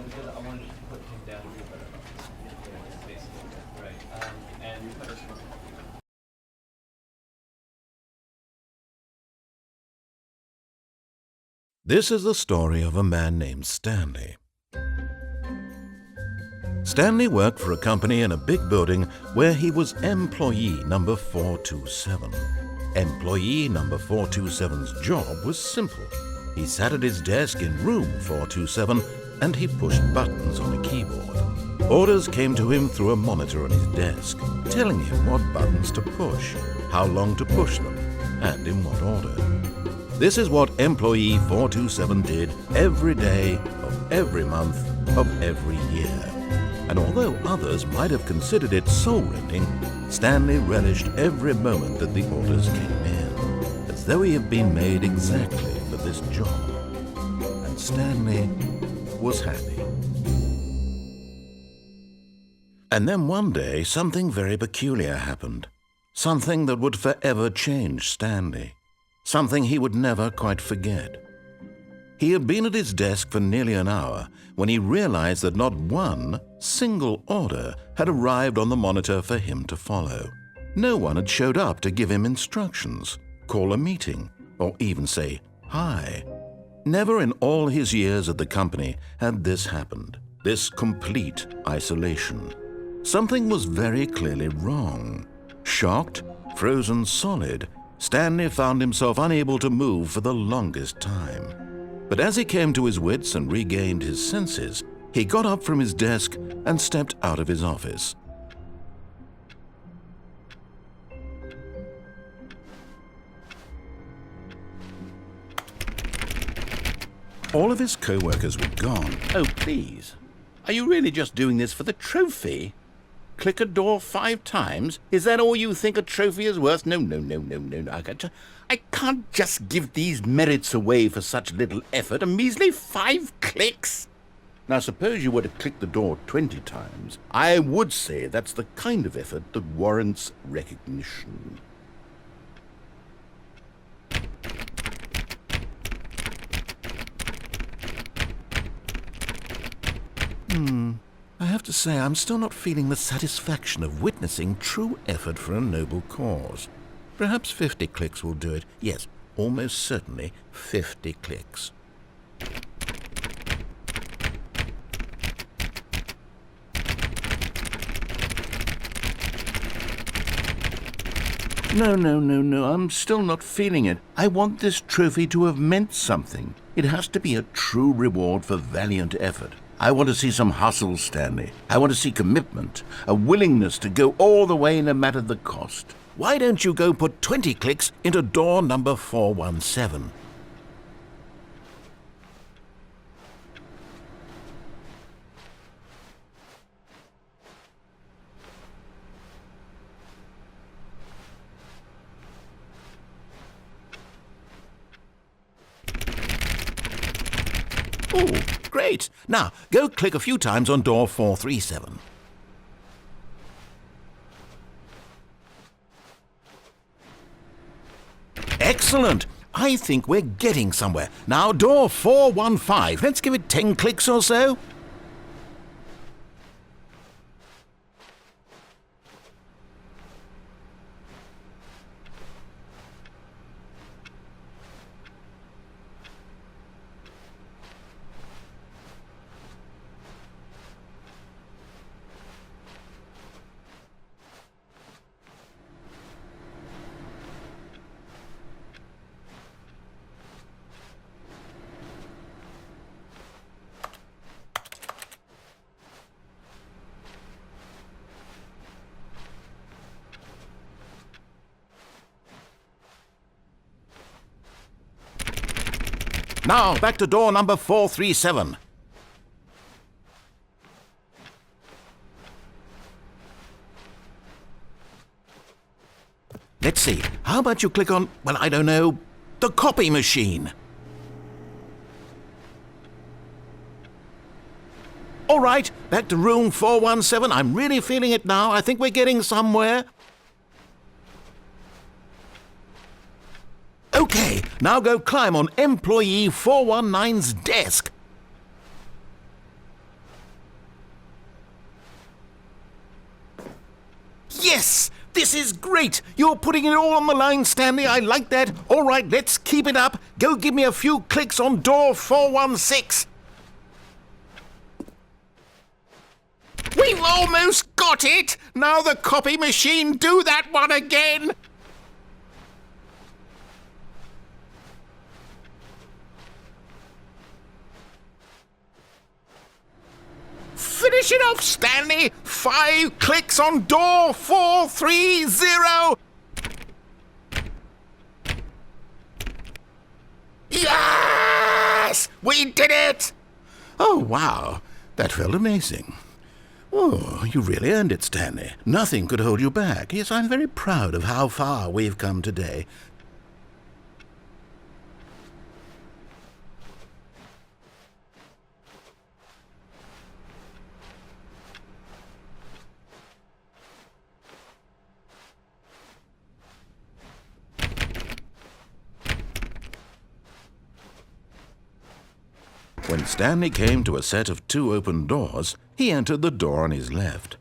because I wanted to put him down here, but it's basically right. And This is the story of a man named Stanley. Stanley worked for a company in a big building where he was employee number 427. Employee number 427's job was simple. He sat at his desk in room 427 and he pushed buttons on a keyboard. Orders came to him through a monitor on his desk, telling him what buttons to push, how long to push them, and in what order. This is what employee 427 did every day of every month of every year. And although others might have considered it soul-rending, Stanley relished every moment that the orders came in, as though he had been made exactly for this job. And Stanley was happy. And then one day, something very peculiar happened. Something that would forever change Stanley. Something he would never quite forget. He had been at his desk for nearly an hour when he realized that not one single order had arrived on the monitor for him to follow. No one had showed up to give him instructions, call a meeting, or even say hi. Never in all his years at the company had this happened, this complete isolation. Something was very clearly wrong. Shocked, frozen solid, Stanley found himself unable to move for the longest time. But as he came to his wits and regained his senses, he got up from his desk and stepped out of his office. All of his co-workers were gone. Oh, please. Are you really just doing this for the trophy? Click a door 5 times? Is that all you think a trophy is worth? No. I can't just give these merits away for such little effort. A measly 5 clicks? Now, suppose you were to click the door 20 times. I would say that's the kind of effort that warrants recognition. I have to say, I'm still not feeling the satisfaction of witnessing true effort for a noble cause. Perhaps 50 clicks will do it. Yes, almost certainly 50 clicks. No, I'm still not feeling it. I want this trophy to have meant something. It has to be a true reward for valiant effort. I want to see some hustle, Stanley. I want to see commitment, a willingness to go all the way no matter the cost. Why don't you go put 20 clicks into door number 417? Oh, great. Now, go click a few times on door 437. Excellent. I think we're getting somewhere. Now, door 415. Let's give it 10 clicks or so. Now, back to door number 437. Let's see. How about you click on, well, I don't know, the copy machine? All right, back to room 417. I'm really feeling it now. I think we're getting somewhere. Okay, now go climb on employee 419's desk. Yes! This is great! You're putting it all on the line, Stanley. I like that. All right, let's keep it up. Go give me a few clicks on door 416. We've almost got it! Now the copy machine, do that one again! Finish it off, Stanley! 5 clicks on door 430! Yes! We did it! Oh, wow. That felt amazing. Oh, you really earned it, Stanley. Nothing could hold you back. Yes, I'm very proud of how far we've come today. When Stanley came to a set of 2 open doors, he entered the door on his left.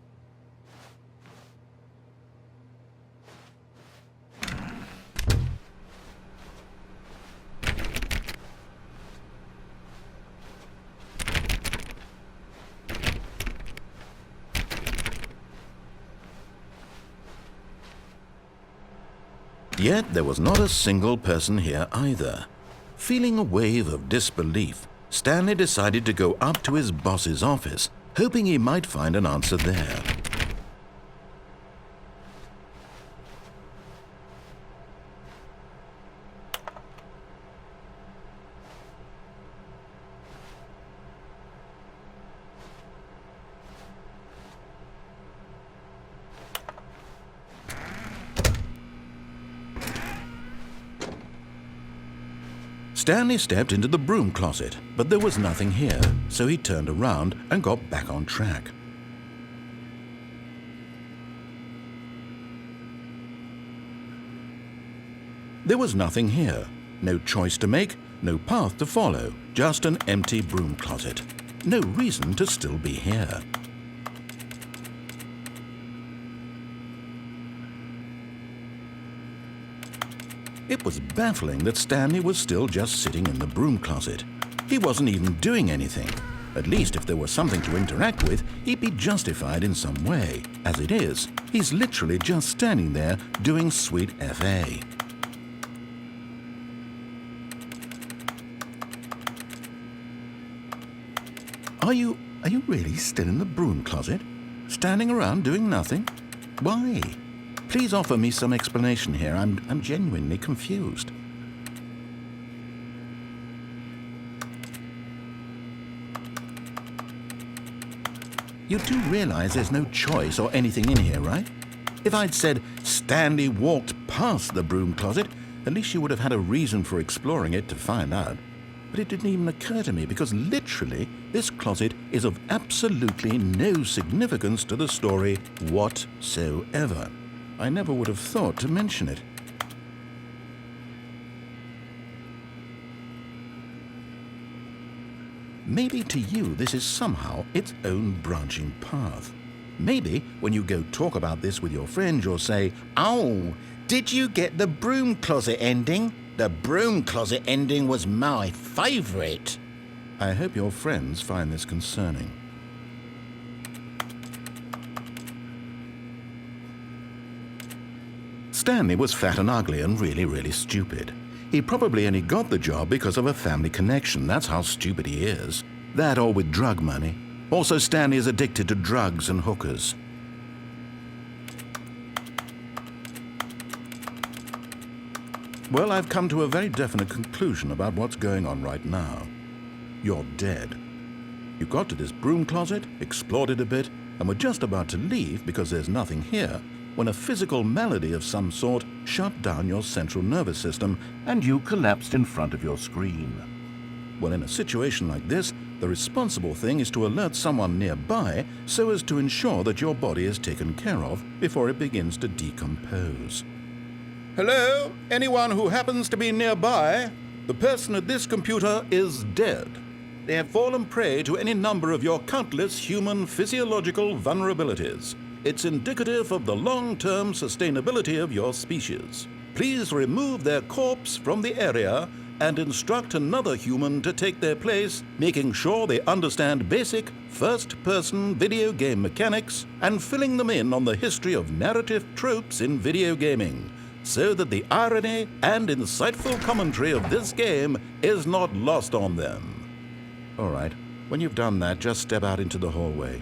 Yet there was not a single person here either. Feeling a wave of disbelief, Stanley decided to go up to his boss's office, hoping he might find an answer there. Stanley stepped into the broom closet, but there was nothing here, so he turned around and got back on track. There was nothing here. No choice to make, no path to follow, just an empty broom closet. No reason to still be here. It was baffling that Stanley was still just sitting in the broom closet. He wasn't even doing anything. At least if there was something to interact with, he'd be justified in some way. As it is, he's literally just standing there doing sweet FA. Are you really still in the broom closet? Standing around doing nothing? Why? Please offer me some explanation here. I'm genuinely confused. You do realize there's no choice or anything in here, right? If I'd said Stanley walked past the broom closet, at least you would have had a reason for exploring it to find out. But it didn't even occur to me because literally this closet is of absolutely no significance to the story whatsoever. I never would have thought to mention it. Maybe to you this is somehow its own branching path. Maybe when you go talk about this with your friends, you'll say, "Oh, did you get the broom closet ending? The broom closet ending was my favorite." I hope your friends find this concerning. Stanley was fat and ugly and really stupid. He probably only got the job because of a family connection. That's how stupid he is. That or with drug money. Also, Stanley is addicted to drugs and hookers. Well, I've come to a very definite conclusion about what's going on right now. You're dead. You got to this broom closet, explored it a bit, and were just about to leave because there's nothing here, when a physical malady of some sort shut down your central nervous system and you collapsed in front of your screen. Well, in a situation like this, the responsible thing is to alert someone nearby so as to ensure that your body is taken care of before it begins to decompose. Hello? Anyone who happens to be nearby? The person at this computer is dead. They have fallen prey to any number of your countless human physiological vulnerabilities. It's indicative of the long-term sustainability of your species. Please remove their corpse from the area and instruct another human to take their place, making sure they understand basic first-person video game mechanics and filling them in on the history of narrative tropes in video gaming, so that the irony and insightful commentary of this game is not lost on them. All right, when you've done that, just step out into the hallway.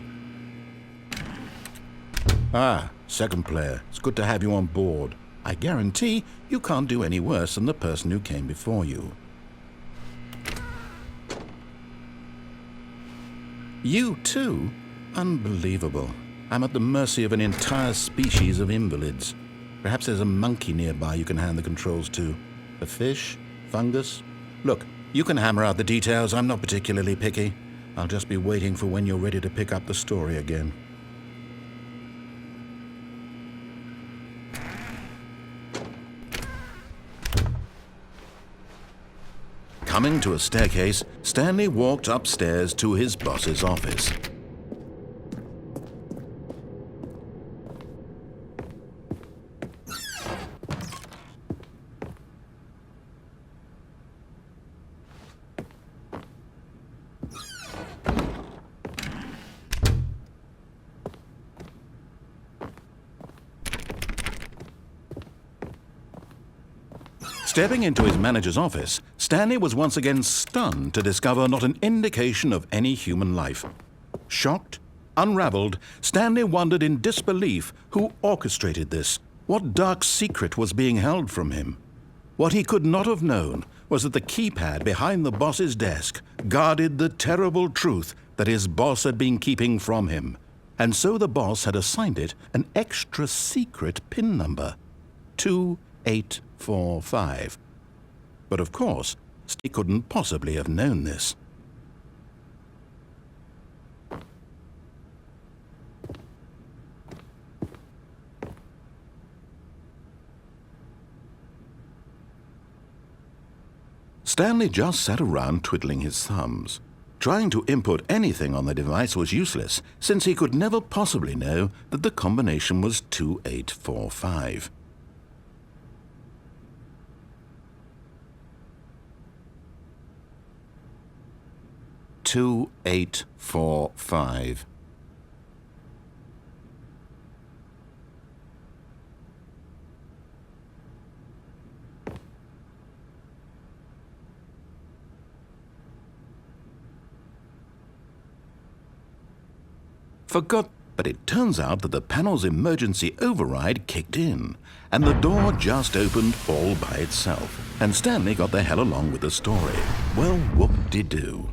Ah, second player, it's good to have you on board. I guarantee you can't do any worse than the person who came before you. You too? Unbelievable. I'm at the mercy of an entire species of invalids. Perhaps there's a monkey nearby you can hand the controls to. A fish? Fungus? Look, you can hammer out the details. I'm not particularly picky. I'll just be waiting for when you're ready to pick up the story again. Coming to a staircase, Stanley walked upstairs to his boss's office. Stepping into his manager's office, Stanley was once again stunned to discover not an indication of any human life. Shocked, unraveled, Stanley wondered in disbelief who orchestrated this. What dark secret was being held from him? What he could not have known was that the keypad behind the boss's desk guarded the terrible truth that his boss had been keeping from him. And so the boss had assigned it an extra secret PIN number, 2845. But of course, he couldn't possibly have known this. Stanley just sat around twiddling his thumbs. Trying to input anything on the device was useless, since he could never possibly know that the combination was 2845. "2845. But it turns out that the panel's emergency override kicked in, and the door just opened all by itself, and Stanley got the hell along with the story. Well, whoop-de-doo.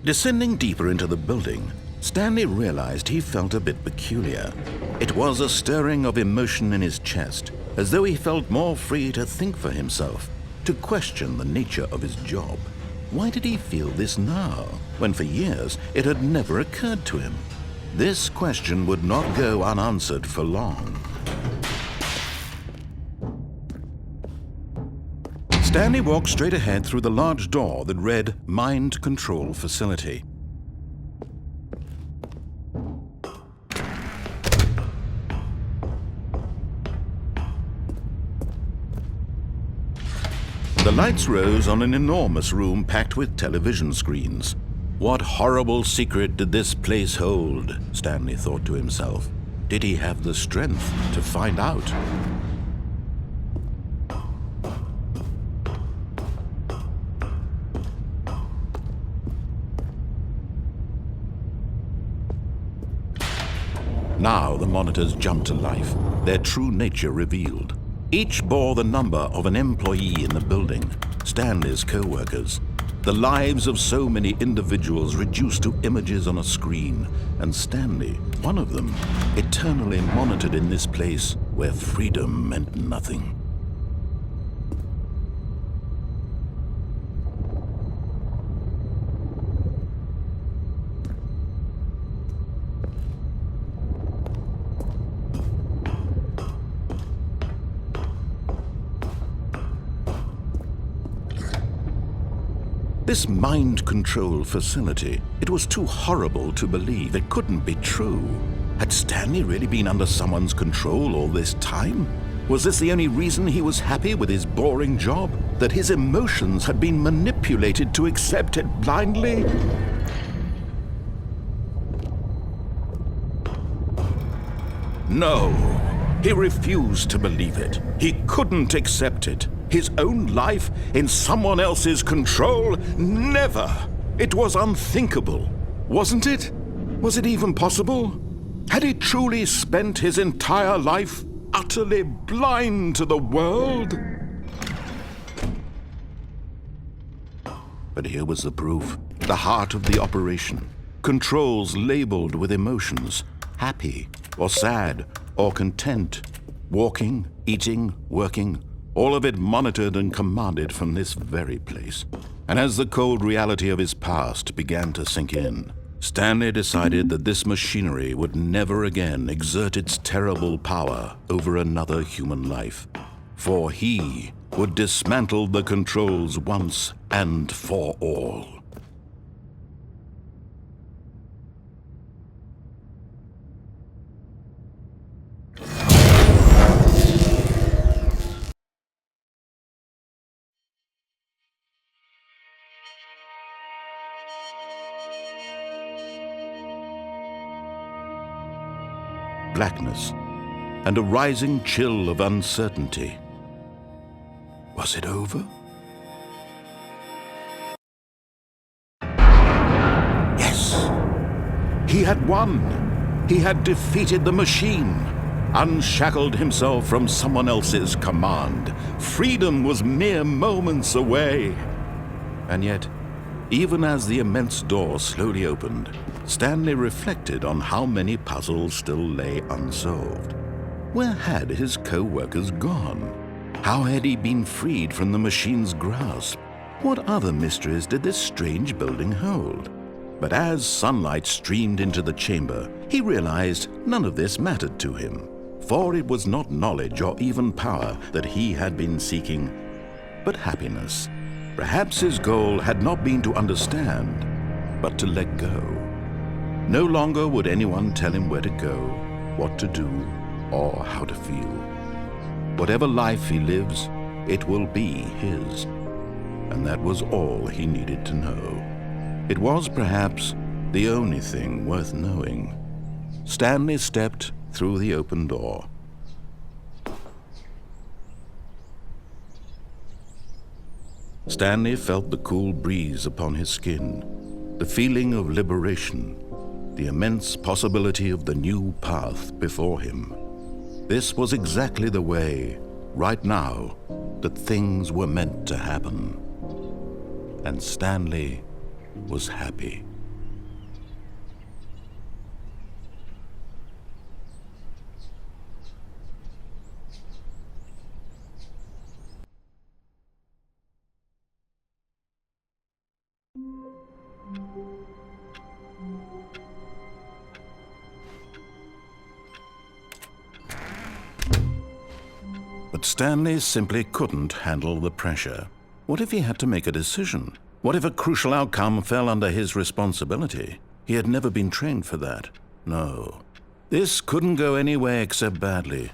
Descending deeper into the building, Stanley realized he felt a bit peculiar. It was a stirring of emotion in his chest, as though he felt more free to think for himself, to question the nature of his job. Why did he feel this now, when for years it had never occurred to him? This question would not go unanswered for long. Stanley walked straight ahead through the large door that read Mind Control Facility. The lights rose on an enormous room packed with television screens. What horrible secret did this place hold? Stanley thought to himself. Did he have the strength to find out? Now the monitors jumped to life, their true nature revealed. Each bore the number of an employee in the building, Stanley's co-workers. The lives of so many individuals reduced to images on a screen, and Stanley, one of them, eternally monitored in this place where freedom meant nothing. This mind control facility, it was too horrible to believe. It couldn't be true. Had Stanley really been under someone's control all this time? Was this the only reason he was happy with his boring job? That his emotions had been manipulated to accept it blindly? No, he refused to believe it. He couldn't accept it. His own life in someone else's control? Never! It was unthinkable, wasn't it? Was it even possible? Had he truly spent his entire life utterly blind to the world? But here was the proof. The heart of the operation. Controls labeled with emotions. Happy, or sad, or content. Walking, eating, working. All of it monitored and commanded from this very place. And as the cold reality of his past began to sink in, Stanley decided that this machinery would never again exert its terrible power over another human life. For he would dismantle the controls once and for all. Blackness, and a rising chill of uncertainty. Was it over? Yes! He had won! He had defeated the machine, unshackled himself from someone else's command. Freedom was mere moments away. And yet, even as the immense door slowly opened, Stanley reflected on how many puzzles still lay unsolved. Where had his co-workers gone? How had he been freed from the machine's grasp? What other mysteries did this strange building hold? But as sunlight streamed into the chamber, he realized none of this mattered to him, for it was not knowledge or even power that he had been seeking, but happiness. Perhaps his goal had not been to understand, but to let go. No longer would anyone tell him where to go, what to do, or how to feel. Whatever life he lives, it will be his. And that was all he needed to know. It was perhaps the only thing worth knowing. Stanley stepped through the open door. Stanley felt the cool breeze upon his skin, the feeling of liberation, the immense possibility of the new path before him. This was exactly the way, right now, that things were meant to happen. And Stanley was happy. But Stanley simply couldn't handle the pressure. What if he had to make a decision? What if a crucial outcome fell under his responsibility? He had never been trained for that. No. This couldn't go any way except badly.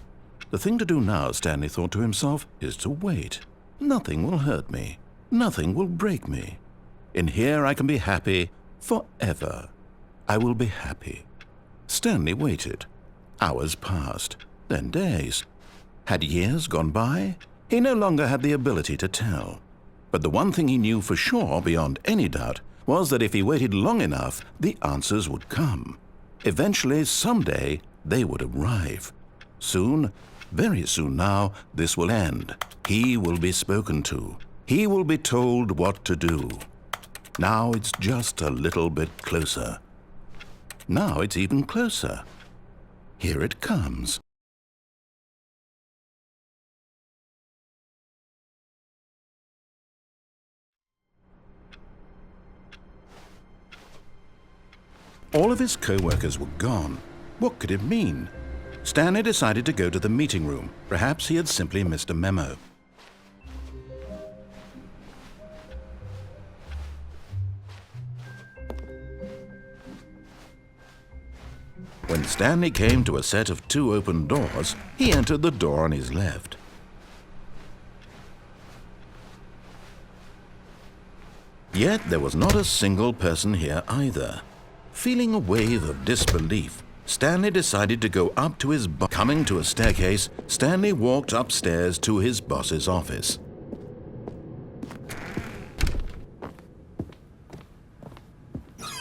The thing to do now, Stanley thought to himself, is to wait. Nothing will hurt me. Nothing will break me. In here I can be happy forever. I will be happy. Stanley waited. Hours passed, then days. Had years gone by? He no longer had the ability to tell. But the one thing he knew for sure, beyond any doubt, was that if he waited long enough, the answers would come. Eventually, someday, they would arrive. Soon, very soon now, this will end. He will be spoken to. He will be told what to do. Now it's just a little bit closer. Now it's even closer. Here it comes. All of his co-workers were gone. What could it mean? Stanley decided to go to the meeting room. Perhaps he had simply missed a memo. When Stanley came to a set of 2 open doors, he entered the door on his left. Yet there was not a single person here either. Feeling a wave of disbelief, Stanley decided to go up to his boss. Coming to a staircase, Stanley walked upstairs to his boss's office.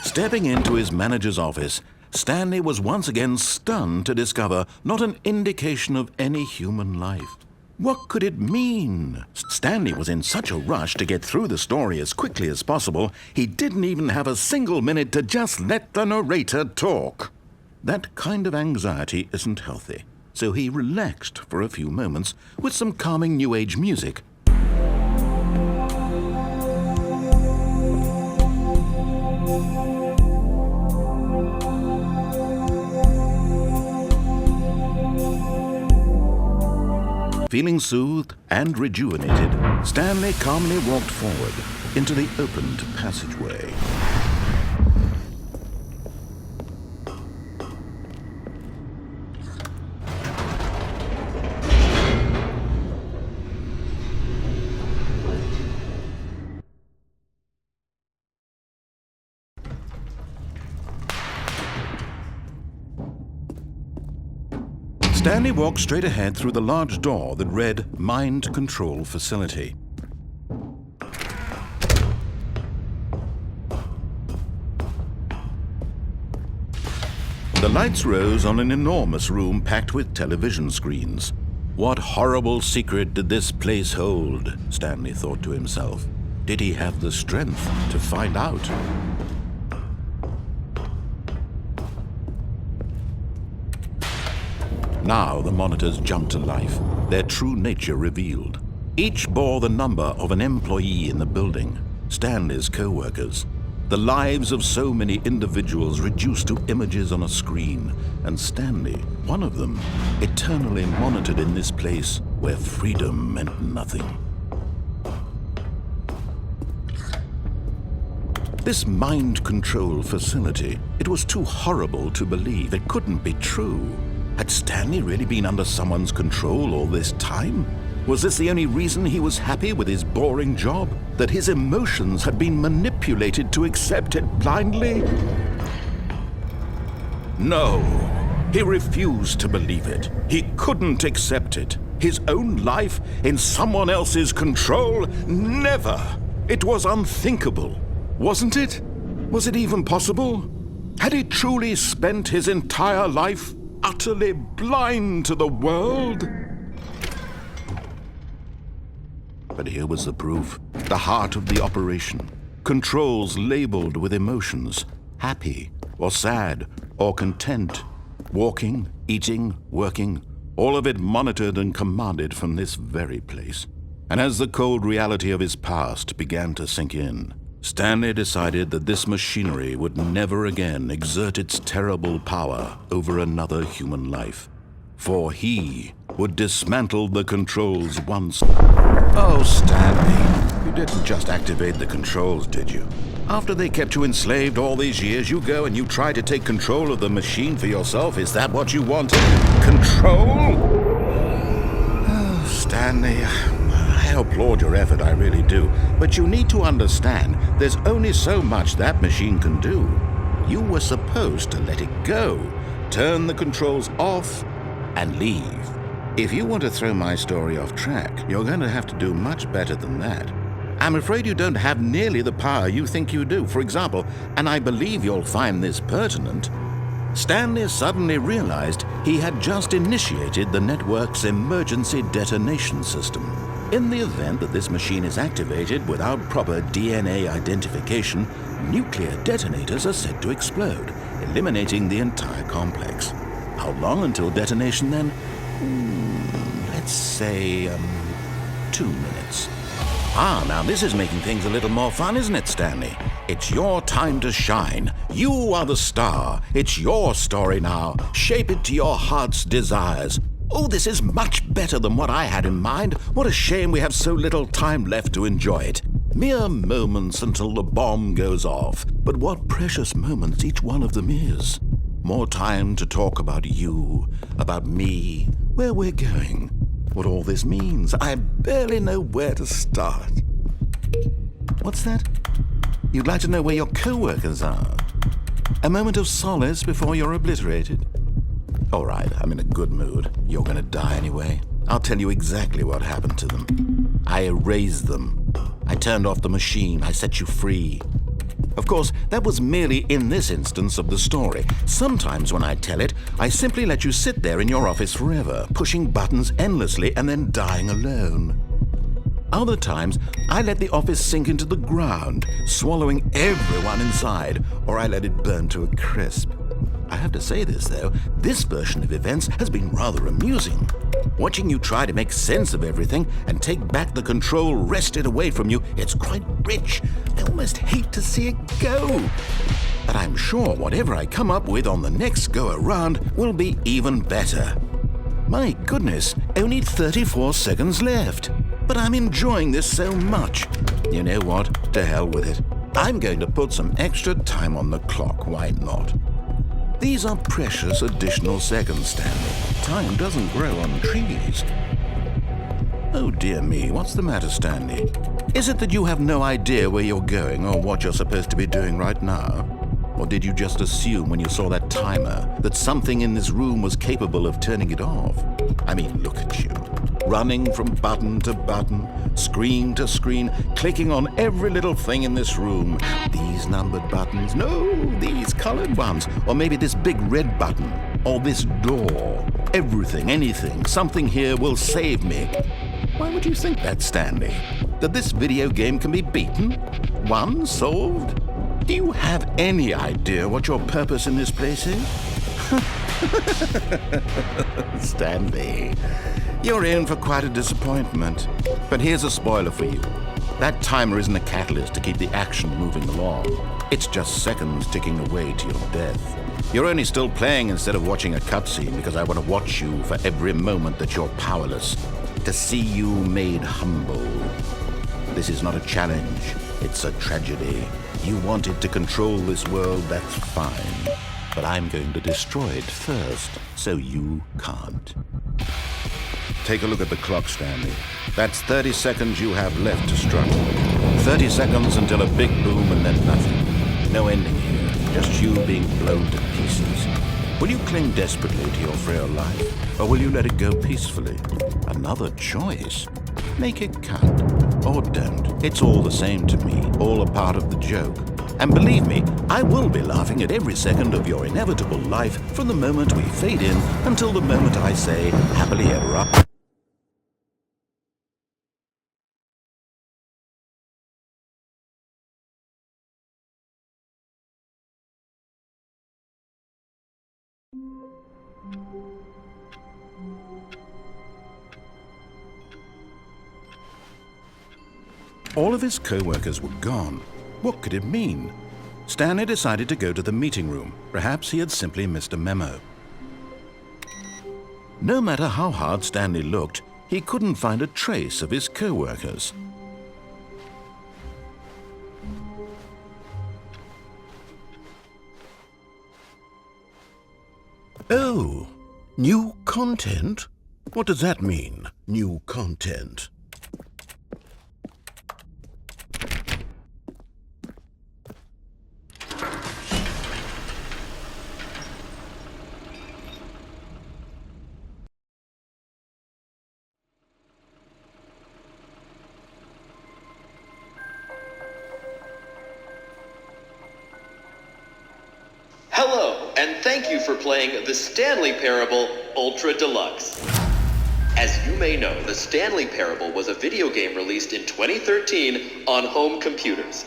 Stepping into his manager's office, Stanley was once again stunned to discover not an indication of any human life. What could it mean? Stanley was in such a rush to get through the story as quickly as possible, he didn't even have a single minute to just let the narrator talk. That kind of anxiety isn't healthy, so he relaxed for a few moments with some calming New Age music. Feeling soothed and rejuvenated, Stanley calmly walked forward into the opened passageway. Stanley walked straight ahead through the large door that read Mind Control Facility. The lights rose on an enormous room packed with television screens. What horrible secret did this place hold? Stanley thought to himself. Did he have the strength to find out? Now the monitors jumped to life, their true nature revealed. Each bore the number of an employee in the building, Stanley's co-workers. The lives of so many individuals reduced to images on a screen, and Stanley, one of them, eternally monitored in this place where freedom meant nothing. This mind control facility, it was too horrible to believe. It couldn't be true. Had Stanley really been under someone's control all this time? Was this the only reason he was happy with his boring job? That his emotions had been manipulated to accept it blindly? No, he refused to believe it. He couldn't accept it. His own life in someone else's control? Never! It was unthinkable, wasn't it? Was it even possible? Had he truly spent his entire life utterly blind to the world? But here was the proof, the heart of the operation. Controls labeled with emotions, happy or sad or content, walking, eating, working, all of it monitored and commanded from this very place. And as the cold reality of his past began to sink in, Stanley decided that this machinery would never again exert its terrible power over another human life. For he would dismantle the controls once. Oh, Stanley, you didn't just activate the controls, did you? After they kept you enslaved all these years, you go and you try to take control of the machine for yourself. Is that what you wanted? Control? Oh, Stanley, I applaud your effort, I really do. But you need to understand, there's only so much that machine can do. You were supposed to let it go, turn the controls off, and leave. If you want to throw my story off track, you're going to have to do much better than that. I'm afraid you don't have nearly the power you think you do. For example, and I believe you'll find this pertinent, Stanley suddenly realized he had just initiated the network's emergency detonation system. In the event that this machine is activated without proper DNA identification, nuclear detonators are said to explode, eliminating the entire complex. How long until detonation then? Let's say, 2 minutes. Now this is making things a little more fun, isn't it, Stanley? It's your time to shine. You are the star. It's your story now. Shape it to your heart's desires. Oh, this is much better than what I had in mind. What a shame we have so little time left to enjoy it. Mere moments until the bomb goes off. But what precious moments each one of them is. more time to talk about you, about me, where we're going, what all this means. I barely know where to start. What's that? You'd like to know where your co-workers are? A moment of solace before you're obliterated? All right, I'm in a good mood. You're gonna die anyway. I'll tell you exactly what happened to them. I erased them. I turned off the machine. I set you free. Of course, that was merely in this instance of the story. Sometimes when I tell it, I simply let you sit there in your office forever, pushing buttons endlessly and then dying alone. Other times, I let the office sink into the ground, swallowing everyone inside, or I let it burn to a crisp. I have to say this, though, this version of events has been rather amusing. Watching you try to make sense of everything and take back the control wrested away from you, it's quite rich. I almost hate to see it go. But I'm sure whatever I come up with on the next go-around will be even better. My goodness, only 34 seconds left. But I'm enjoying this so much. You know what? To hell with it. I'm going to put some extra time on the clock, why not? These are precious additional seconds, Stanley. Time doesn't grow on trees. Oh dear me, what's the matter, Stanley? Is it that you have no idea where you're going or what you're supposed to be doing right now? Or did you just assume when you saw that timer that something in this room was capable of turning it off? I mean, look at you. Running from button to button, screen to screen, clicking on every little thing in this room. These numbered buttons, no, these colored ones. Or maybe this big red button, or this door. Everything, anything, something here will save me. Why would you think that, Stanley? That this video game can be beaten? Won? Solved? Do you have any idea what your purpose in this place is? Stanley, you're in for quite a disappointment. But here's a spoiler for you. That timer isn't a catalyst to keep the action moving along. It's just seconds ticking away to your death. You're only still playing instead of watching a cutscene because I want to watch you for every moment that you're powerless, to see you made humble. This is not a challenge, it's a tragedy. You wanted to control this world, that's fine. But I'm going to destroy it first, so you can't. Take a look at the clock, Stanley. That's 30 seconds you have left to struggle. 30 seconds until a big boom and then nothing. No ending here, just you being blown to pieces. Will you cling desperately to your frail life, or will you let it go peacefully? Another choice. Make it count, or don't. It's all the same to me, all a part of the joke. And believe me, I will be laughing at every second of your inevitable life from the moment we fade in until the moment I say, happily ever after. All of his co-workers were gone. What could it mean? Stanley decided to go to the meeting room. Perhaps he had simply missed a memo. No matter how hard Stanley looked, he couldn't find a trace of his co-workers. Oh, new content? What does that mean, new content? Hello, and thank you for playing The Stanley Parable Ultra Deluxe. As you may know, The Stanley Parable was a video game released in 2013 on home computers.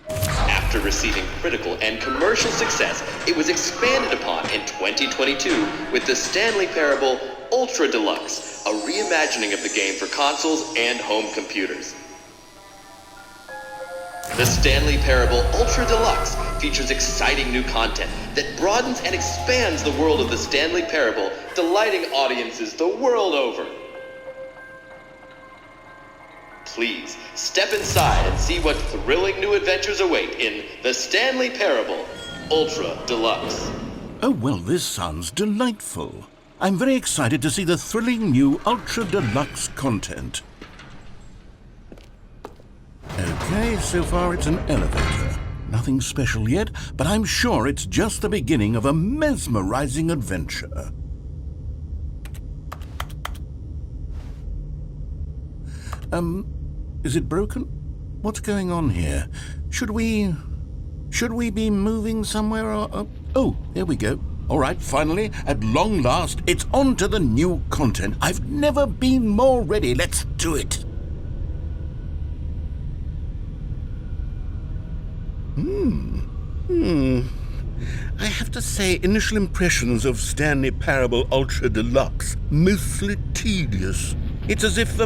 After receiving critical and commercial success, it was expanded upon in 2022 with The Stanley Parable Ultra Deluxe, a reimagining of the game for consoles and home computers. The Stanley Parable Ultra Deluxe features exciting new content that broadens and expands the world of the Stanley Parable, delighting audiences the world over. Please, step inside and see what thrilling new adventures await in The Stanley Parable Ultra Deluxe. Oh, well, this sounds delightful. I'm very excited to see the thrilling new Ultra Deluxe content. Okay, so far it's an elevator. Nothing special yet, but I'm sure it's just the beginning of a mesmerizing adventure. Is it broken? What's going on here? Should we be moving somewhere or... Oh, here we go. All right, finally, at long last, it's on to the new content. I've never been more ready. Let's do it. I have to say, initial impressions of Stanley Parable Ultra Deluxe, mostly tedious. It's as if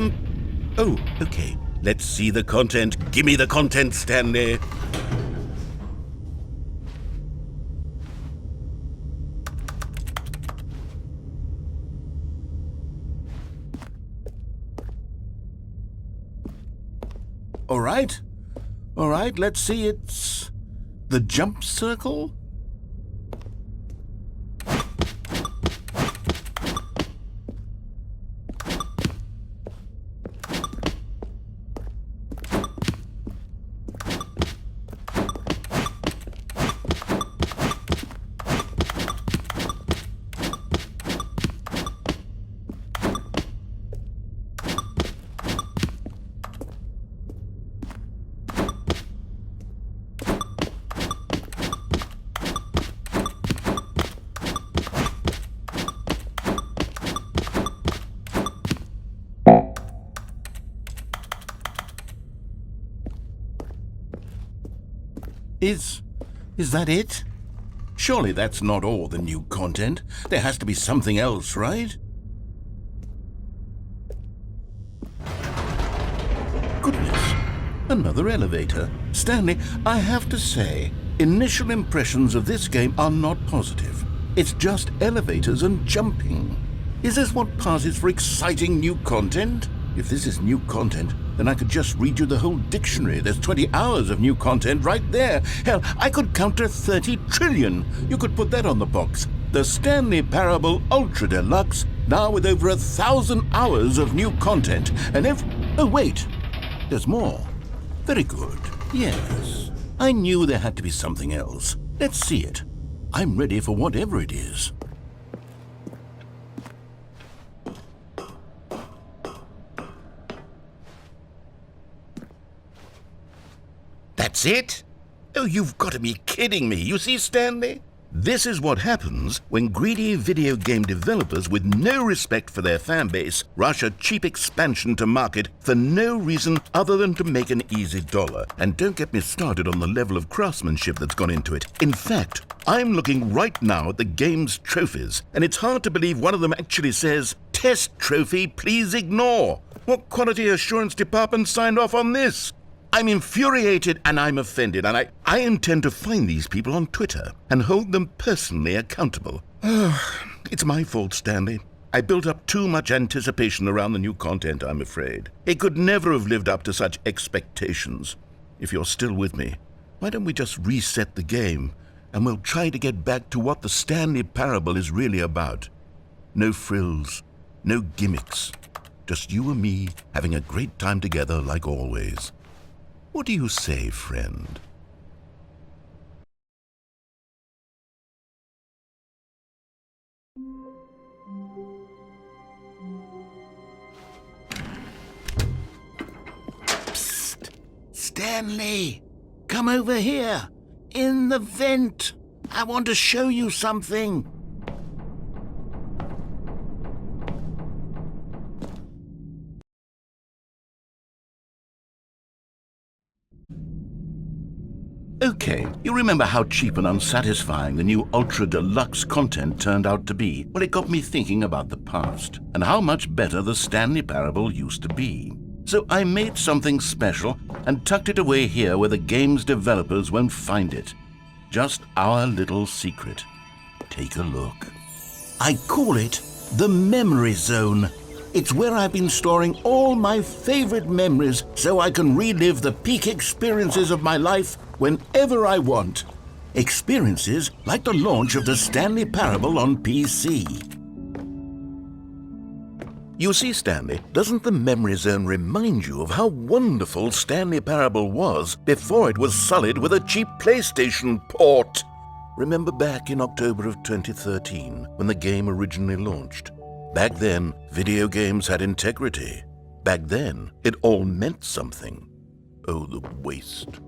Oh, okay. Let's see the content. Give me the content, Stanley. All right, let's see. It's the jump circle. Is that it? Surely that's not all the new content. There has to be something else, right? Goodness, another elevator. Stanley, I have to say, initial impressions of this game are not positive. It's just elevators and jumping. Is this what passes for exciting new content? If this is new content, then I could just read you the whole dictionary. There's 20 hours of new content right there. Hell, I could count to 30 trillion. You could put that on the box. The Stanley Parable Ultra Deluxe, now with over 1,000 hours of new content. And oh, wait, there's more. Very good. Yes, I knew there had to be something else. Let's see it. I'm ready for whatever it is. That's it? Oh, you've got to be kidding me. You see, Stanley? This is what happens when greedy video game developers with no respect for their fan base rush a cheap expansion to market for no reason other than to make an easy dollar. And don't get me started on the level of craftsmanship that's gone into it. In fact, I'm looking right now at the game's trophies, and it's hard to believe one of them actually says, "Test trophy, please ignore." What quality assurance department signed off on this? I'm infuriated and I'm offended, and I intend to find these people on Twitter and hold them personally accountable. It's my fault, Stanley. I built up too much anticipation around the new content, I'm afraid. It could never have lived up to such expectations. If you're still with me, why don't we just reset the game, and we'll try to get back to what the Stanley Parable is really about. No frills, no gimmicks. Just you and me having a great time together like always. What do you say, friend? Psst! Stanley! Come over here! In the vent! I want to show you something! Okay, you remember how cheap and unsatisfying the new Ultra Deluxe content turned out to be? Well, it got me thinking about the past, and how much better the Stanley Parable used to be. So I made something special and tucked it away here where the game's developers won't find it. Just our little secret. Take a look. I call it the Memory Zone. It's where I've been storing all my favorite memories so I can relive the peak experiences of my life whenever I want. Experiences like the launch of the Stanley Parable on PC. You see, Stanley, doesn't the memory zone remind you of how wonderful Stanley Parable was before it was sullied with a cheap PlayStation port? Remember back in October of 2013 when the game originally launched? Back then, video games had integrity. Back then, it all meant something. Oh, the waste.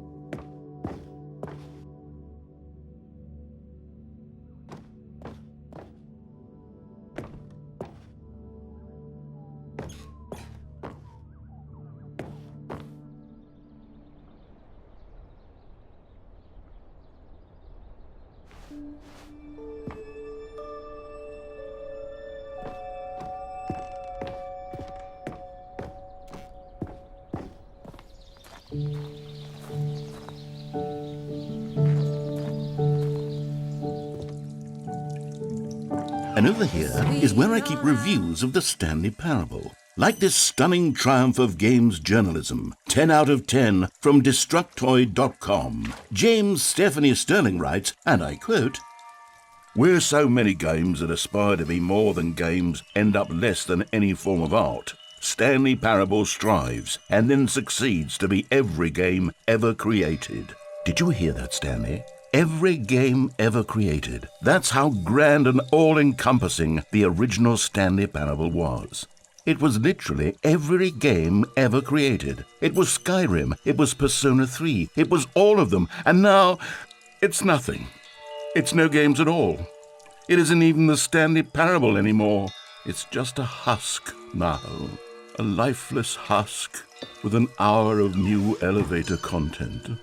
And over here is where I keep reviews of the Stanley Parable. Like this stunning triumph of games journalism, 10 out of 10 from Destructoid.com. James Stephanie Sterling writes, and I quote, "Where so many games that aspire to be more than games end up less than any form of art, Stanley Parable strives and then succeeds to be every game ever created." Did you hear that, Stanley? Every game ever created. That's how grand and all-encompassing the original Stanley Parable was. It was literally every game ever created. It was Skyrim, it was Persona 3, it was all of them, and now it's nothing. It's no games at all. It isn't even the Stanley Parable anymore. It's just a husk now. A lifeless husk with an hour of new elevator content.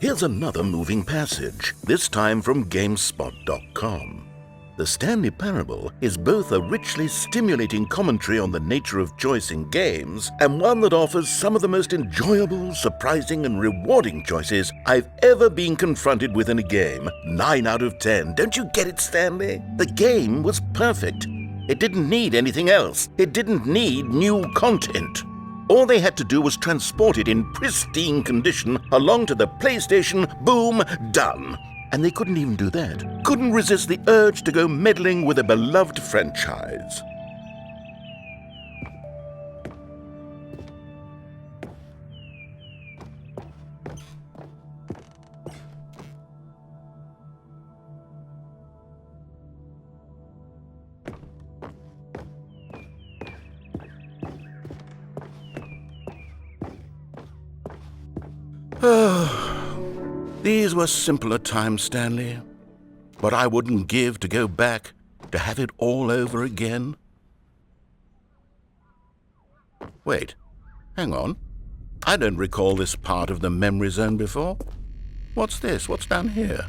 Here's another moving passage, this time from GameSpot.com. The Stanley Parable is both a richly stimulating commentary on the nature of choice in games and one that offers some of the most enjoyable, surprising, and rewarding choices I've ever been confronted with in a game. 9 out of 10. Don't you get it, Stanley? The game was perfect. It didn't need anything else. It didn't need new content. All they had to do was transport it in pristine condition along to the PlayStation, boom, done. And they couldn't even do that. Couldn't resist the urge to go meddling with a beloved franchise. These were simpler times, Stanley. But I wouldn't give to go back to have it all over again. Wait, hang on. I don't recall this part of the memory zone before. What's this? What's down here?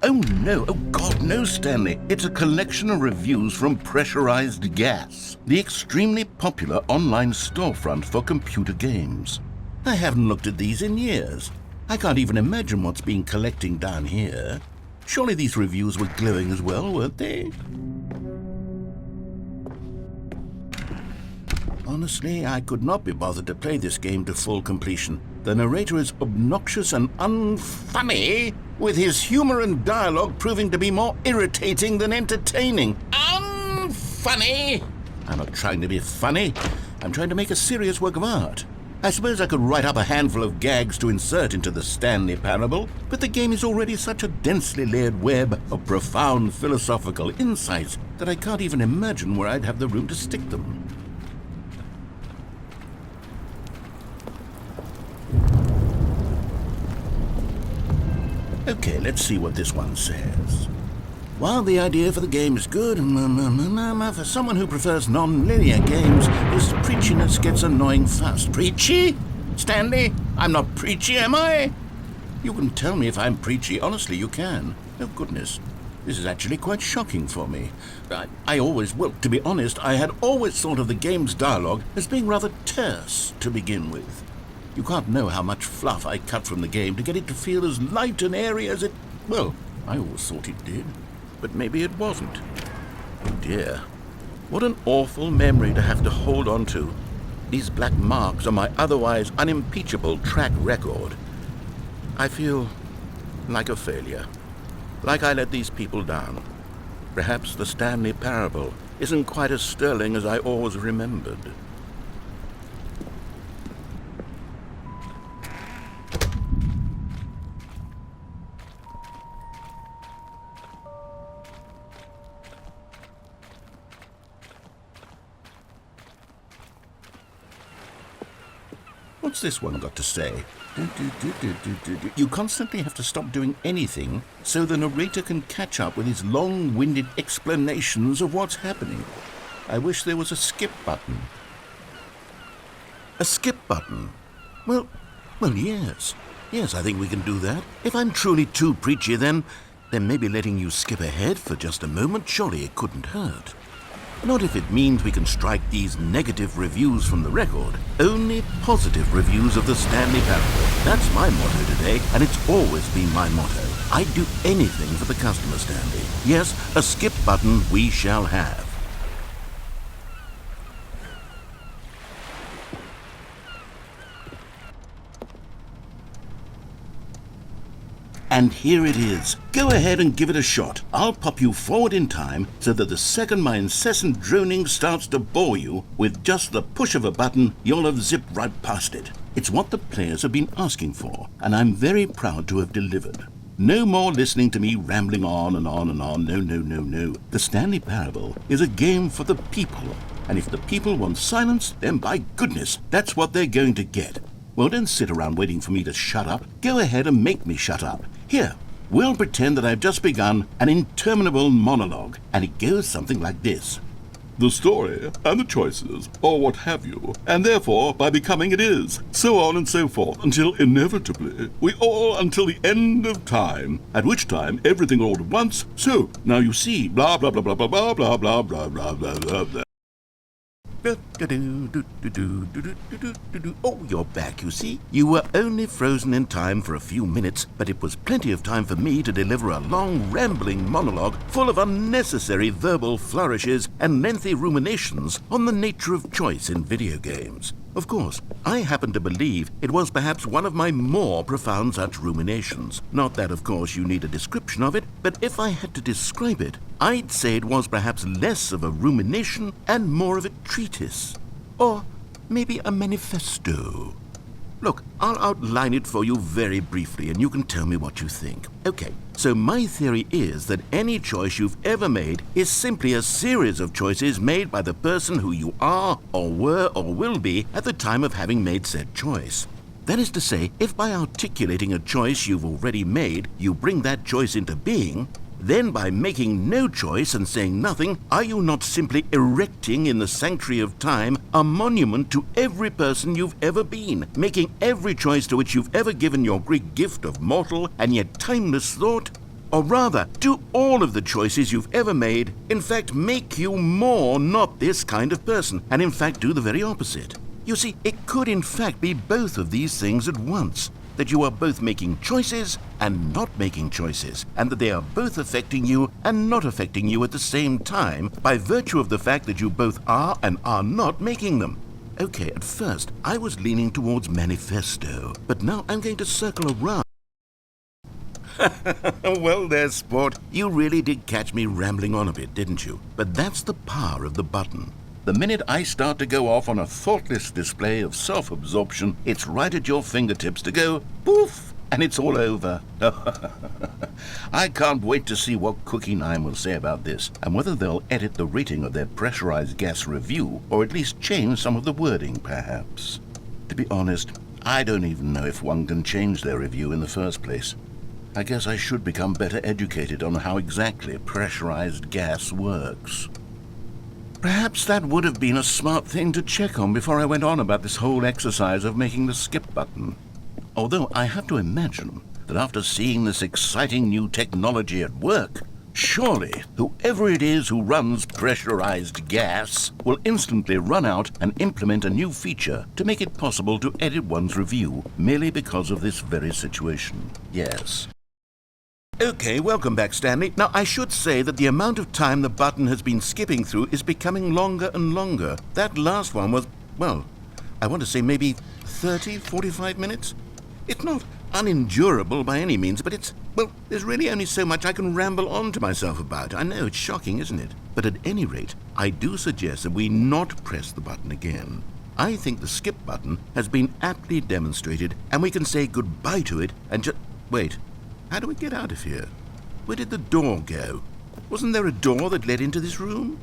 Oh no, oh God, no, Stanley. It's a collection of reviews from Pressurized Gas, the extremely popular online storefront for computer games. I haven't looked at these in years. I can't even imagine what's been collecting down here. Surely these reviews were glowing as well, weren't they? Honestly, I could not be bothered to play this game to full completion. The narrator is obnoxious and unfunny, with his humor and dialogue proving to be more irritating than entertaining. Unfunny! I'm not trying to be funny. I'm trying to make a serious work of art. I suppose I could write up a handful of gags to insert into the Stanley Parable, but the game is already such a densely layered web of profound philosophical insights that I can't even imagine where I'd have the room to stick them. Okay, let's see what this one says. While the idea for the game is good, for someone who prefers non-linear games, this preachiness gets annoying fast. Preachy? Stanley? I'm not preachy, am I? You can tell me if I'm preachy. Honestly, you can. Oh, goodness. This is actually quite shocking for me. Well, to be honest, I had always thought of the game's dialogue as being rather terse to begin with. You can't know how much fluff I cut from the game to get it to feel as light and airy as it... Well, I always thought it did, but maybe it wasn't. Oh dear, what an awful memory to have to hold on to. These black marks on my otherwise unimpeachable track record. I feel like a failure. Like I let these people down. Perhaps the Stanley parable isn't quite as sterling as I always remembered. What's this one got to say? You constantly have to stop doing anything so the narrator can catch up with his long-winded explanations of what's happening. I wish there was a skip button. A skip button? Well, yes. Yes, I think we can do that. If I'm truly too preachy, then maybe letting you skip ahead for just a moment, surely it couldn't hurt. Not if it means we can strike these negative reviews from the record. Only positive reviews of the Stanley Parable. That's my motto today, and it's always been my motto. I'd do anything for the customer, Stanley. Yes, a skip button we shall have. And here it is. Go ahead and give it a shot. I'll pop you forward in time so that the second my incessant droning starts to bore you, with just the push of a button, you'll have zipped right past it. It's what the players have been asking for, and I'm very proud to have delivered. No more listening to me rambling on and on and on. No. The Stanley Parable is a game for the people, and if the people want silence, then by goodness, that's what they're going to get. Well, don't sit around waiting for me to shut up. Go ahead and make me shut up. Here, we'll pretend that I've just begun an interminable monologue, and it goes something like this. The story, and the choices, or what have you, and therefore, by becoming it is, so on and so forth, until inevitably, we all until the end of time, at which time everything all at once, so, now you see, blah blah blah blah blah blah blah blah blah blah blah blah blah. Oh, you're back, you see. You were only frozen in time for a few minutes, but it was plenty of time for me to deliver a long, rambling monologue full of unnecessary verbal flourishes and lengthy ruminations on the nature of choice in video games. Of course, I happen to believe it was perhaps one of my more profound such ruminations. Not that, of course, you need a description of it, but if I had to describe it, I'd say it was perhaps less of a rumination and more of a treatise. Or maybe a manifesto. Look, I'll outline it for you very briefly, and you can tell me what you think. Okay, so my theory is that any choice you've ever made is simply a series of choices made by the person who you are, or were, or will be at the time of having made said choice. That is to say, if by articulating a choice you've already made, you bring that choice into being, then by making no choice and saying nothing, are you not simply erecting in the sanctuary of time a monument to every person you've ever been, making every choice to which you've ever given your Greek gift of mortal and yet timeless thought? Or rather, do all of the choices you've ever made, in fact, make you more not this kind of person, and in fact do the very opposite? You see, it could in fact be both of these things at once. That you are both making choices and not making choices, and that they are both affecting you and not affecting you at the same time by virtue of the fact that you both are and are not making them. Okay, at first, I was leaning towards manifesto, but now I'm going to circle around. Well there, sport. You really did catch me rambling on a bit, didn't you? But that's the power of the button. The minute I start to go off on a thoughtless display of self-absorption, it's right at your fingertips to go poof, and it's all over. I can't wait to see what Cookie 9 will say about this, and whether they'll edit the rating of their pressurized gas review, or at least change some of the wording, perhaps. To be honest, I don't even know if one can change their review in the first place. I guess I should become better educated on how exactly pressurized gas works. Perhaps that would have been a smart thing to check on before I went on about this whole exercise of making the skip button. Although I have to imagine that after seeing this exciting new technology at work, Surely, whoever it is who runs pressurized gas will instantly run out and implement a new feature to make it possible to edit one's review merely because of this very situation. Yes. Okay, welcome back, Stanley. Now, I should say that the amount of time the button has been skipping through is becoming longer and longer. That last one was, well, I want to say maybe 30, 45 minutes? It's not unendurable by any means, but there's really only so much I can ramble on to myself about. I know, it's shocking, isn't it? But at any rate, I do suggest that we not press the button again. I think the skip button has been aptly demonstrated, and we can say goodbye to it and just... Wait, how do we get out of here? Where did the door go? Wasn't there a door that led into this room?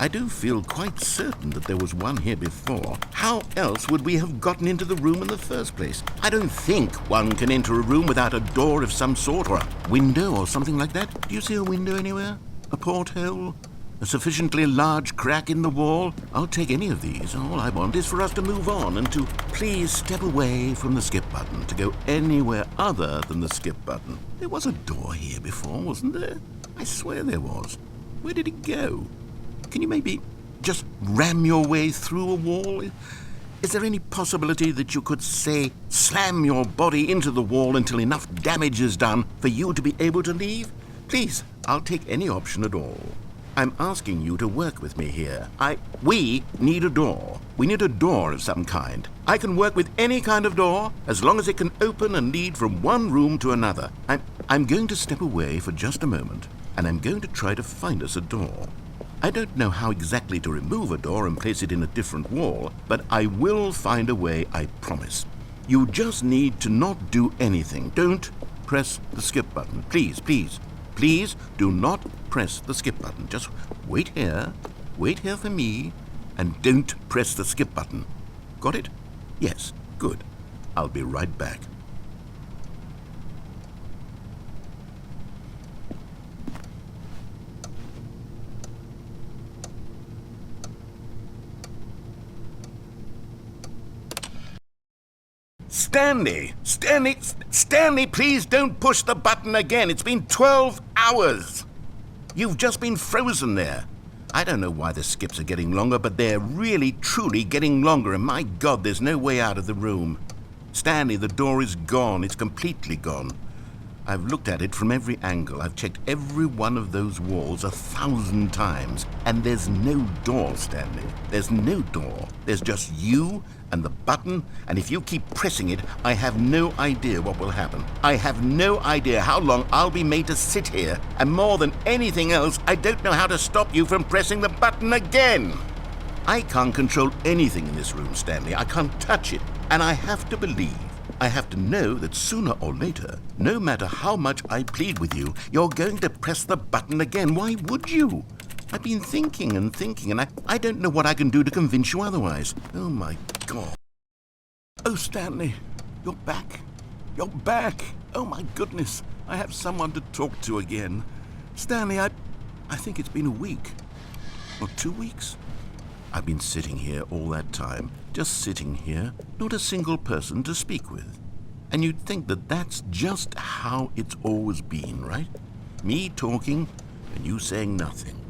I do feel quite certain that there was one here before. How else would we have gotten into the room in the first place? I don't think one can enter a room without a door of some sort, or a window or something like that. Do you see a window anywhere? A porthole? A sufficiently large crack in the wall? I'll take any of these. All I want is for us to move on and to please step away from the skip button, to go anywhere other than the skip button. There was a door here before, wasn't there? I swear there was. Where did it go? Can you maybe just ram your way through a wall? Is there any possibility that you could, say, slam your body into the wall until enough damage is done for you to be able to leave? Please, I'll take any option at all. I'm asking you to work with me here. We need a door. We need a door of some kind. I can work with any kind of door as long as it can open and lead from one room to another. I'm going to step away for just a moment, and I'm going to try to find us a door. I don't know how exactly to remove a door and place it in a different wall, but I will find a way, I promise. You just need to not do anything. Don't press the skip button. Please, please, please do not press the skip button. Just wait here for me, and don't press the skip button. Got it? Yes, good. I'll be right back. Stanley, please don't push the button again. It's been 12 hours. You've just been frozen there. I don't know why the skips are getting longer, but they're really, truly getting longer, and my God, there's no way out of the room. Stanley, the door is gone. It's completely gone. I've looked at it from every angle. I've checked every one of those walls 1,000 times, and there's no door, Stanley. There's no door. There's just you and the button, and if you keep pressing it, I have no idea what will happen. I have no idea how long I'll be made to sit here, and more than anything else, I don't know how to stop you from pressing the button again. I can't control anything in this room, Stanley. I can't touch it, and I have to believe, I have to know that sooner or later, no matter how much I plead with you, you're going to press the button again. Why would you? I've been thinking, and I don't know what I can do to convince you otherwise. Oh, my God. Oh, Stanley, you're back. You're back. Oh, my goodness. I have someone to talk to again. Stanley, I think it's been a week. Or 2 weeks. I've been sitting here all that time, just sitting here, not a single person to speak with. And you'd think that that's just how it's always been, right? Me talking and you saying nothing.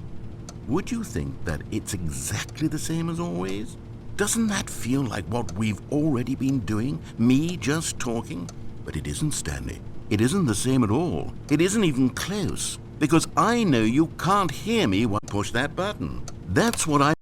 Would you think that it's exactly the same as always? Doesn't that feel like what we've already been doing? Me just talking? But it isn't, Stanley. It isn't the same at all. It isn't even close. Because I know you can't hear me when I push that button. That's what I...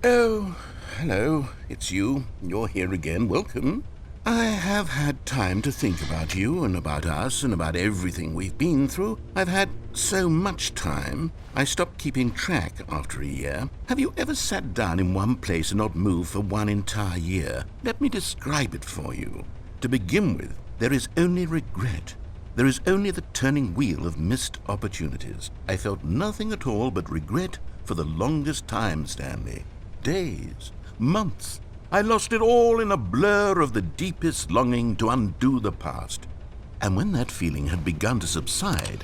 Oh, hello. It's you. You're here again. Welcome. I have had time to think about you and about us and about everything we've been through. I've had so much time, I stopped keeping track after a year. Have you ever sat down in one place and not moved for one entire year? Let me describe it for you. To begin with, there is only regret. There is only the turning wheel of missed opportunities. I felt nothing at all but regret for the longest time, Stanley. Days, months. I lost it all in a blur of the deepest longing to undo the past. And when that feeling had begun to subside,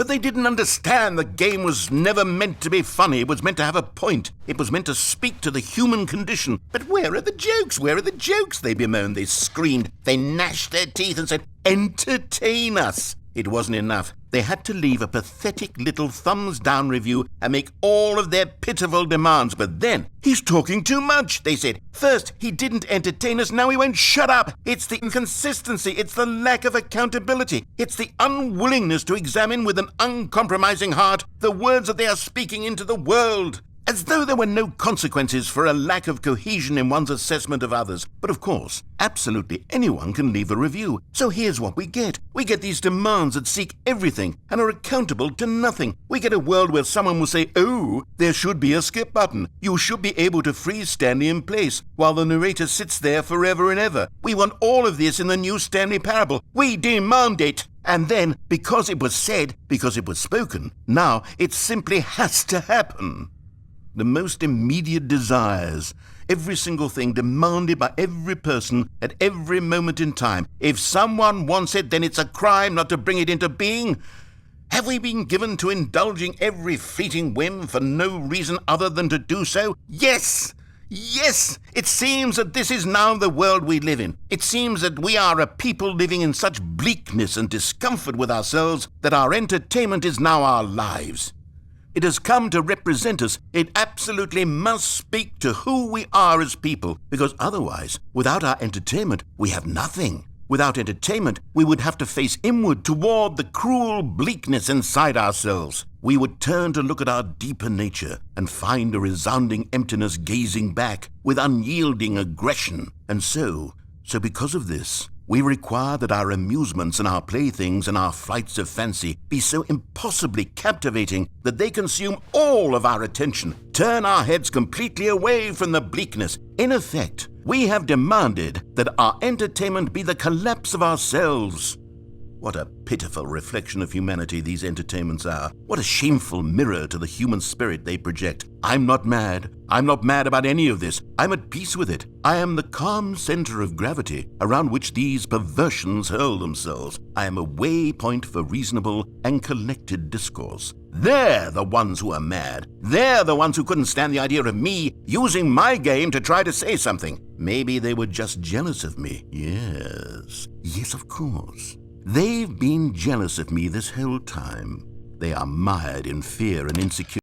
But they didn't understand the game was never meant to be funny. It was meant to have a point. It was meant to speak to the human condition. But where are the jokes? Where are the jokes? They bemoaned, they screamed, they gnashed their teeth and said, entertain us. It wasn't enough. They had to leave a pathetic little thumbs-down review and make all of their pitiful demands. But then, he's talking too much, they said. First, he didn't entertain us, now he won't shut up. It's the inconsistency, it's the lack of accountability, it's the unwillingness to examine with an uncompromising heart the words that they are speaking into the world. As though there were no consequences for a lack of cohesion in one's assessment of others. But of course, absolutely anyone can leave a review. So here's what we get. We get these demands that seek everything and are accountable to nothing. We get a world where someone will say, oh, there should be a skip button. You should be able to freeze Stanley in place while the narrator sits there forever and ever. We want all of this in the new Stanley parable. We demand it. And then, because it was said, because it was spoken, now it simply has to happen. The most immediate desires, every single thing demanded by every person at every moment in time. If someone wants it, then it's a crime not to bring it into being. Have we been given to indulging every fleeting whim for no reason other than to do so? Yes! Yes! It seems that this is now the world we live in. It seems that we are a people living in such bleakness and discomfort with ourselves that our entertainment is now our lives. It has come to represent us. It absolutely must speak to who we are as people, because otherwise, without our entertainment, we have nothing. Without entertainment, we would have to face inward toward the cruel bleakness inside ourselves. We would turn to look at our deeper nature and find a resounding emptiness gazing back with unyielding aggression. And so because of this, we require that our amusements and our playthings and our flights of fancy be so impossibly captivating that they consume all of our attention, turn our heads completely away from the bleakness. In effect, we have demanded that our entertainment be the collapse of ourselves. What a pitiful reflection of humanity these entertainments are. What a shameful mirror to the human spirit they project. I'm not mad. I'm not mad about any of this. I'm at peace with it. I am the calm center of gravity around which these perversions hurl themselves. I am a waypoint for reasonable and collected discourse. They're the ones who are mad. They're the ones who couldn't stand the idea of me using my game to try to say something. Maybe they were just jealous of me. Yes, of course. They've been jealous of me this whole time. They are mired in fear and insecurity.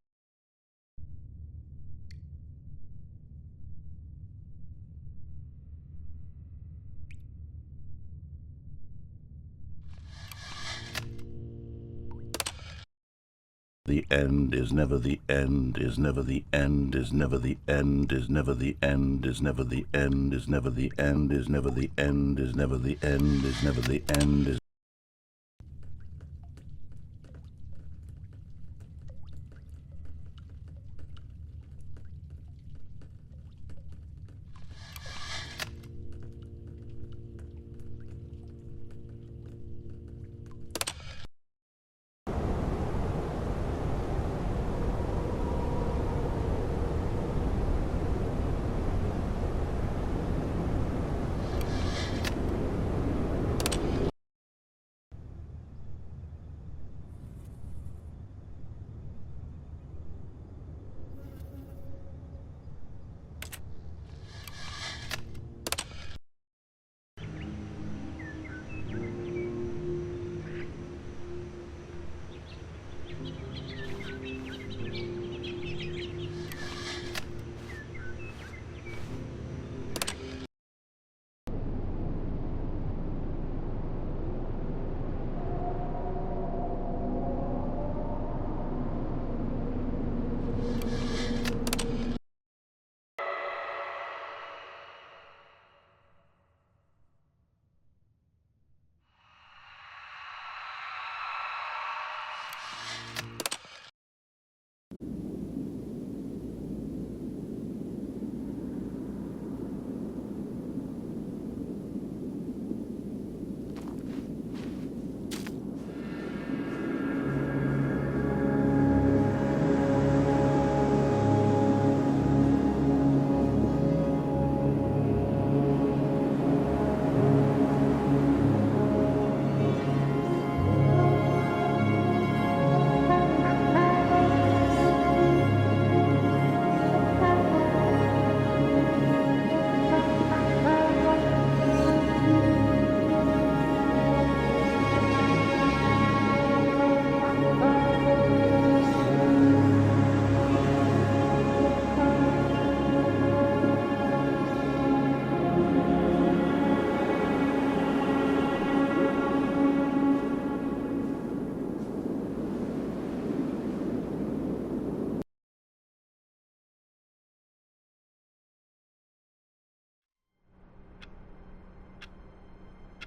The end is never the end, is never the end, is never the end, is never the end, is never the end, is never the end, is never the end, is never the end, is never the end, is